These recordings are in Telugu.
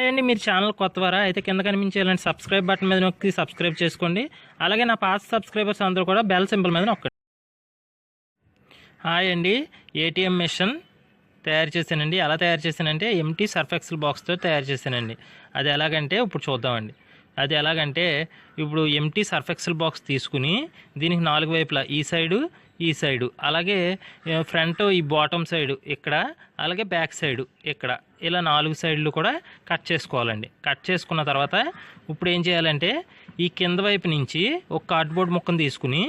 హాయ్ అండి, మీరు ఛానల్ కొత్తవారా అయితే కింద కనిపించే ఇలాంటి సబ్స్క్రైబ్ బటన్ మీద నొక్కి సబ్స్క్రైబ్ చేసుకోండి. అలాగే నా పాత సబ్స్క్రైబర్స్ అందరూ కూడా బెల్ సింబల్ మీద నొక్కండి. హాయ్ అండి, ఏటీఎం మెషిన్ తయారు చేశానండి. ఎలా తయారు చేశానంటే ఎంటీ సర్ఫ్ ఎక్సెల్ బాక్స్తో తయారు చేశానండి. అది ఎలాగంటే ఇప్పుడు చూద్దామండి. అది ఎలాగంటే ఇప్పుడు ఎంటీ సర్ఫ్ ఎక్సెల్ బాక్స్ తీసుకుని దీనికి 4 వైపులా ఈ సైడు అలాగే ఫ్రంట్ ఈ బాటమ్ సైడు ఇక్కడ అలాగే బ్యాక్ సైడు ఇక్కడ ఇలా 4 సైడ్లు కూడా కట్ చేసుకోవాలండి. కట్ చేసుకున్న తర్వాత ఇప్పుడు ఏం చేయాలంటే ఈ కింద వైపు నుంచి ఒక కార్డ్బోర్డ్ ముక్కను తీసుకుని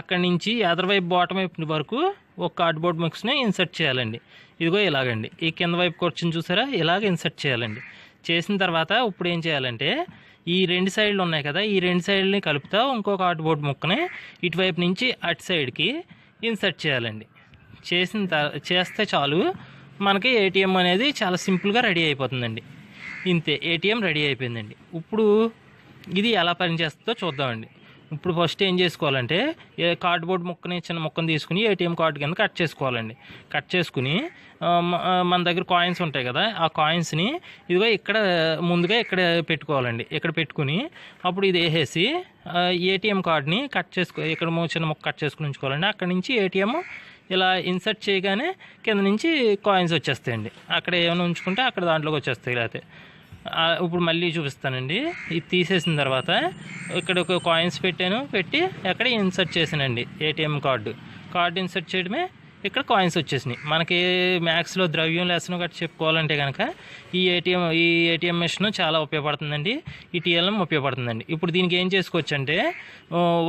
అక్కడి నుంచి ఎదర్ వైపు బాటమ్ వైపు వరకు ఒక కార్డ్బోర్డ్ ముక్కని ఇన్సర్ట్ చేయాలండి. ఇదిగో ఇలాగండి ఈ కింద వైపుకి వచ్చింది చూసారా, ఇలాగ ఇన్సర్ట్ చేయాలండి. చేసిన తర్వాత ఇప్పుడు ఏం చేయాలంటే ఈ 2 సైడ్లు ఉన్నాయి కదా, ఈ 2 సైడ్లని కలుపుతా ఇంకో కార్డ్బోర్డ్ ముక్కని ఇటువైపు నుంచి అటు సైడ్కి ఇన్సర్ట్ చేయాలండి. చేస్తే చాలు మనకి ఏటీఎం అనేది చాలా సింపుల్గా రెడీ అయిపోతుందండి. ఇంతే, ఏటీఎం రెడీ అయిపోయిందండి. ఇప్పుడు ఇది ఎలా పనిచేస్తుందో చూద్దామండి. ఇప్పుడు ఫస్ట్ ఏం చేసుకోవాలంటే కార్డ్బోర్డ్ ముక్కని చిన్న ముక్కను తీసుకుని ఏటీఎం కార్డు కింద కట్ చేసుకోవాలండి. కట్ చేసుకుని మన దగ్గర కాయిన్స్ ఉంటాయి కదా, ఆ కాయిన్స్ని ఇదిగో ఇక్కడ ముందుగా ఇక్కడ పెట్టుకోవాలండి. ఇక్కడ పెట్టుకుని అప్పుడు ఇది వేసేసి ఏటీఎం కార్డుని ఇక్కడ చిన్న ముక్క కట్ చేసుకుని ఉంచుకోవాలండి. అక్కడ నుంచి ఏటీఎం ఇలా ఇన్సర్ట్ చేయగానే కింద నుంచి కాయిన్స్ వచ్చేస్తాయండి. అక్కడ ఏమైనా ఉంచుకుంటే అక్కడ దాంట్లోకి వచ్చేస్తాయి. లేకపోతే ఇప్పుడు మళ్ళీ చూపిస్తానండి. ఇది తీసేసిన తర్వాత ఇక్కడ ఒక కాయిన్స్ పెట్టి అక్కడ ఇన్సర్ట్ చేసానండి. ఏటీఎం కార్డు ఇన్సర్ట్ చేయడమే ఇక్కడ కాయిన్స్ వచ్చేసినాయి. మనకి మ్యాథ్స్లో ద్రవ్యం లెసన్ గట్రా చెప్పుకోవాలంటే కనుక ఈ ఏటీఎం మెషిన్ చాలా ఉపయోగపడుతుందండి. ఈ టీఎల్ఎం ఉపయోగపడుతుందండి. ఇప్పుడు దీనికి ఏం చేసుకోవచ్చు అంటే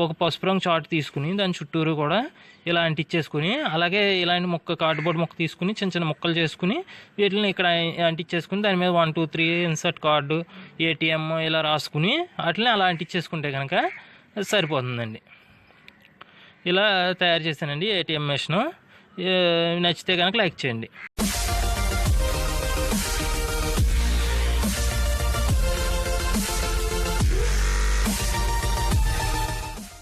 ఒక పసుపు రంగు చార్ట్ తీసుకుని దాని చుట్టూరు కూడా ఇలా అంటించేసుకుని అలాగే ఇలాంటి కార్డ్బోర్డ్ ముక్క తీసుకుని చిన్న చిన్న ముక్కలు చేసుకుని వీటిని ఇక్కడ అంటించేసుకుని దాని మీద 1 2 3 ఇన్సర్ట్ కార్డు ఏటీఎం ఇలా రాసుకుని వాటిని అలా అంటించేసుకుంటే కనుక సరిపోతుందండి. ఇలా తయారు చేశానండి ఏటీఎం మెషిన్. నచ్చితే కనుక లైక్ చేయండి.